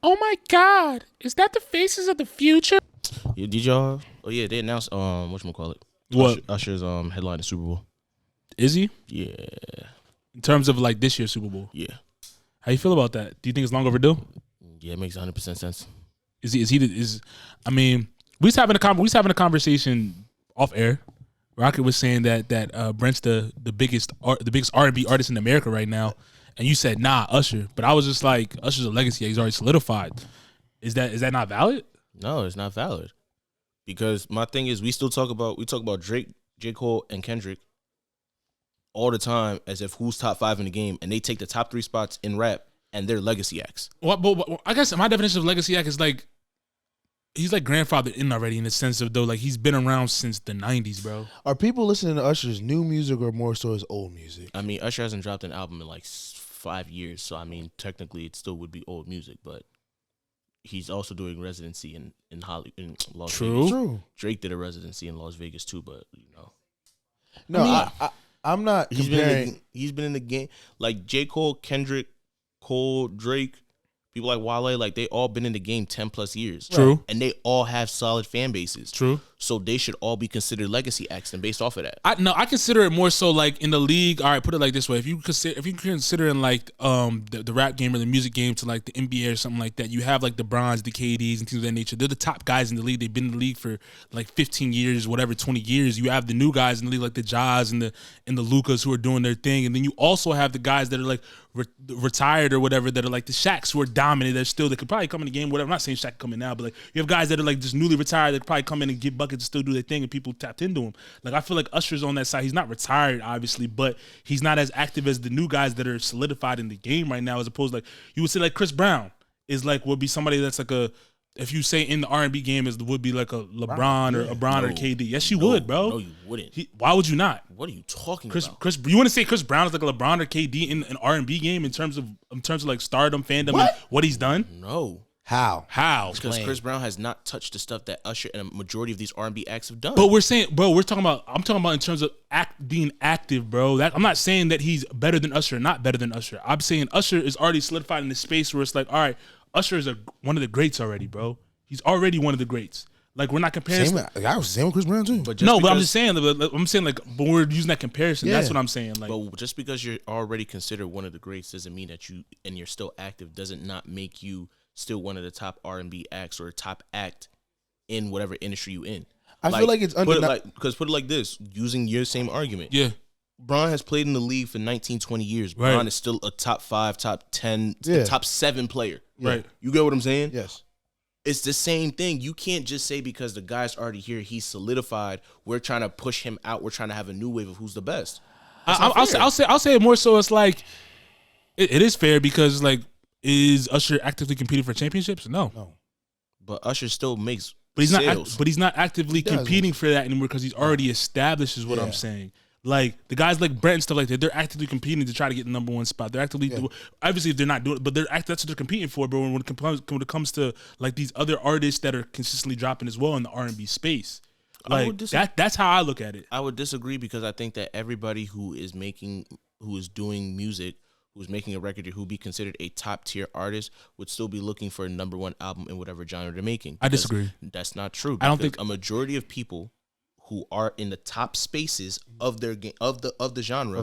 Oh my God, is that the faces of the future? Yeah, did y'all? Oh yeah, they announced whatchamacallit? What? Usher's headline the Super Bowl. Is he? Yeah, In terms of like this year's Super Bowl. yeah, How you feel about that? Do you think it's long overdue? yeah. It makes 100% sense. I mean, we was having a conversation off air. Rocket was saying that Brent's the biggest R&B artist in America right now, and you said nah, Usher. But I was just like, Usher's a legacy. He's already solidified. Is that not valid? No, it's not valid. Because my thing is, we talk about Drake, J. Cole, and Kendrick all the time as if who's top 5 in the game, and they take the top 3 spots in rap, and they're legacy acts. Well, I guess my definition of legacy act is like he's like grandfathered in already in the sense of though like he's been around since the 90s, bro. Are people listening to Usher's new music or more so his old music? I mean, Usher hasn't dropped an album in like 5 years, so I mean, technically, it still would be old music, but he's also doing residency in Las Vegas. True. Drake did a residency in Las Vegas too, but you know. No, I'm not comparing. He's been in the game like J. Cole, Kendrick, Cole, Drake, people like Wale, like they all been in the game 10 plus years. True. And they all have solid fan bases. True. So they should all be considered legacy acts and based off of that. I consider it more so like in the league. All right, put it like this way: if you consider in like the rap game or the music game to like the NBA or something like that, you have like the Bronze, the KDs, and things of that nature. They're the top guys in the league. They've been in the league for like 15 years, whatever, 20 years. You have the new guys in the league like the Jaws and the Lucas who are doing their thing, and then you also have the guys that are like retired or whatever that are like the Shaqs who are dominant. They could probably come in the game. Whatever. I'm not saying Shaq coming now, but like you have guys that are like just newly retired that could probably come in and get buckets and still do their thing, and people tapped into him. Like I feel like Usher's on that side. He's not retired, obviously, but he's not as active as the new guys that are solidified in the game right now. As opposed to like you would say like Chris Brown is like would be somebody that's like a. If you say in the R&B game would be like a LeBron or KD. Yes, you would, bro. No, you wouldn't. Why would you not? What are you talking about? You want to say Chris Brown is like a LeBron or KD in an R&B game in terms of like stardom, fandom, and what he's done? No. How? Because Chris Brown has not touched the stuff that Usher and a majority of these R&B acts have done. But I'm talking about in terms of being active, bro. I'm not saying that he's better than Usher or not better than Usher. I'm saying Usher is already solidified in the space where it's like, all right, Usher is one of the greats already, bro. He's already one of the greats. Like we're not comparing. I was saying with Chris Brown too. But I'm just saying. But we're using that comparison. Yeah. That's what I'm saying. Like, but just because you're already considered one of the greats doesn't mean that you're still active. Doesn't not make you still one of the top R&B acts or top act in whatever industry you in. I feel like it's undeniable. Because put it like this, using your same argument. Yeah. Bron has played in the league for 19, 20 years. Right. Bron is still a top 5, top 10, top 7 player. Right. You get what I'm saying? Yes. It's the same thing. You can't just say because the guy's already here, he's solidified. We're trying to push him out. We're trying to have a new wave of who's the best. I'll say it more so. It's like it is fair because like is Usher actively competing for championships? No. But Usher still makes. But sales. He's not actively competing for that anymore because he's already established. Is what I'm saying. Like the guys like Brent and stuff like that, they're actively competing to try to get the number 1 spot. They're actively, obviously, if they're not doing it, but that's what they're competing for. But when it comes to like these other artists that are consistently dropping as well in the R&B space, like that's how I look at it. I would disagree because I think that everybody who is doing music, who's making a record, who be considered a top tier artist, would still be looking for a number 1 album in whatever genre they're making. I disagree. That's not true. I don't think a majority of people who are in the top spaces of their game of the genre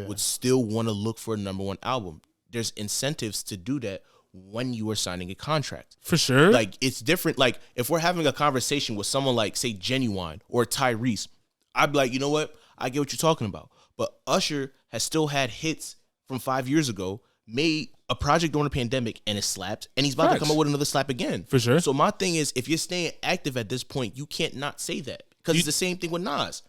would still want to look for a number 1 album. There's incentives to do that when you are signing a contract. For sure. Like it's different. Like if we're having a conversation with someone like say Genuine or Tyrese, I'd be like, you know what? I get what you're talking about. But Usher has still had hits from 5 years ago, made a project during the pandemic and it slapped, and he's about to come up with another slap again. For sure. So my thing is, if you're staying active at this point, you can't not say that. Because it's the same thing with Nas.